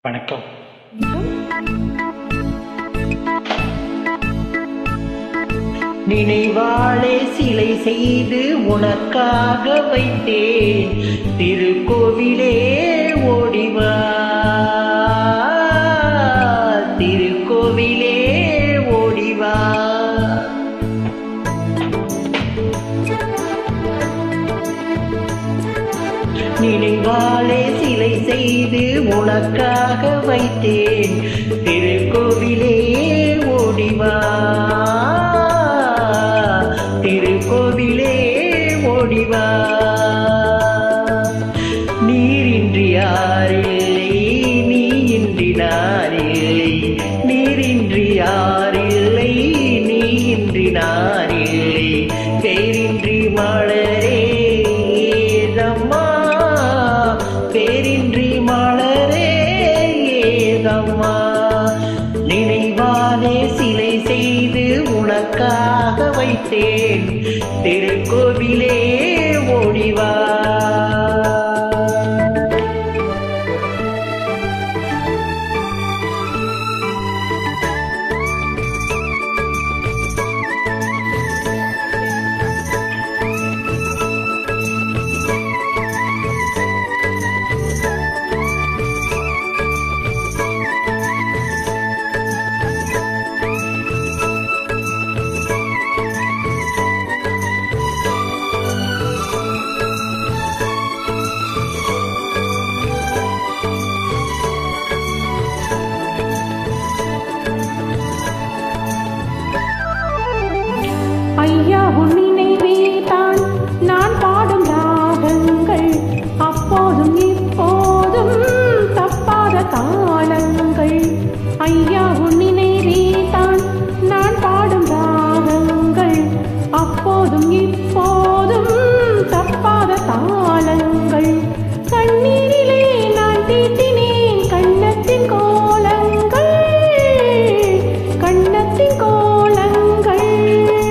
வணக்கம். நினைவாளே சிலை செய்து உனக்காக வைத்தேன், திருக்கோவிலே ஓடிவா, திருக்கோவிலே ஓடிவா. நினைவாளே சிலை செய்து உனக்காக வைத்தேன், திருக்கோவிலே ஓடிவா, திருக்கோவிலே ஓடிவா. நீரின்றி யாரில்லை, நீ இன்றி நானில்லை, நீரின்றி யாரில்லை, நீ இன்றி நானில்லை, பேரின்றி மலரே ஏதம்மா, பேரின்றி மலரே ஏதம்மா. நினைவாலே சிலை செய்து உனக்காக வைத்தேன், திருக்கோவிலே ஓடிவா. ஐயா உன் நினைவே தான் நான் பாடும் ராகங்கள், அப்போதும் இப்போதும் தப்பாத தாளங்கள். ஐயா உன் நினைவே தான் நான் பாடும் ராகங்கள், அப்போதும் இப்போதும் தப்பாத தாளங்கள். கண்ணீரிலே நான் தீட்டினேன் கண்ணத்தின் கோலங்கள், கண்ணத்தின் கோலங்கள்.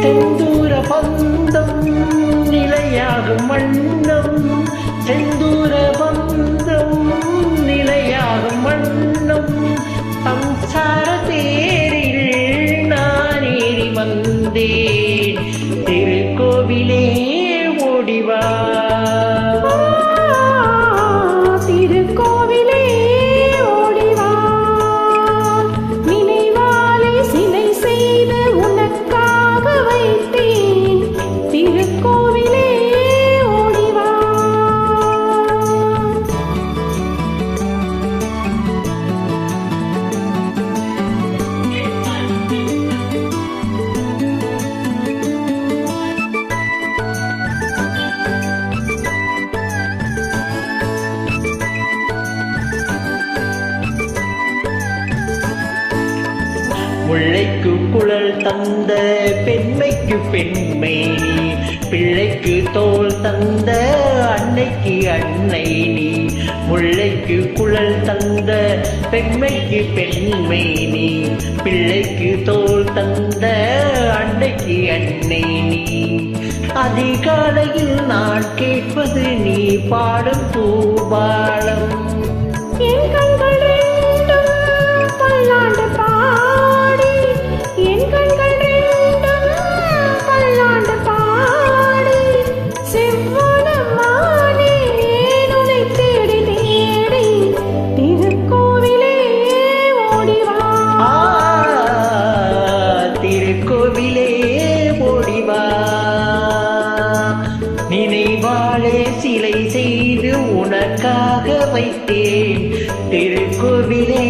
செந்தூர பந்தம் நிலையாகும் வண்ணம், செந்தூர பந்தம் நிலையாகும் வண்ணம். சம்சார தேரில் நான் ஏறி வந்தேன், திருக்கோவிலே ஓடிவா, திருக்கோவிலே ஓடிவா. நினைவாலே சிலை செய்து உனக்காக வைத்தேன், திருக்கோவிலே ஓடிவா. முல்லைக்கு குழல் தந்த பெண்மைக்கு பெண்மை நீ, பிள்ளைக்கு தோல் தந்த அன்னைக்கு அன்னை நீ. முல்லைக்கு குழல் தந்த பெண்மைக்கு பெண்மை நீ, பிள்ளைக்கு தோல் தந்த அன்னைக்கு அன்னை நீ. அதிகாலையில் நான் கேட்பது நீ பாடும் பூபாலம், என் கண்கள் ரெண்டும் பல்லாண்டு பாடி, என் கண்கள் ரெண்டும் பல்லாண்டு பாடி. செவ்வானம்மானே உன்னை தேடி தேடி, திருக்கோவிலே ஓடிவா, திருக்கோவிலே ஓடிவா. நினைவாளே சிலை செய்து உனக்காக வைத்தேன், திருக்கோவிலே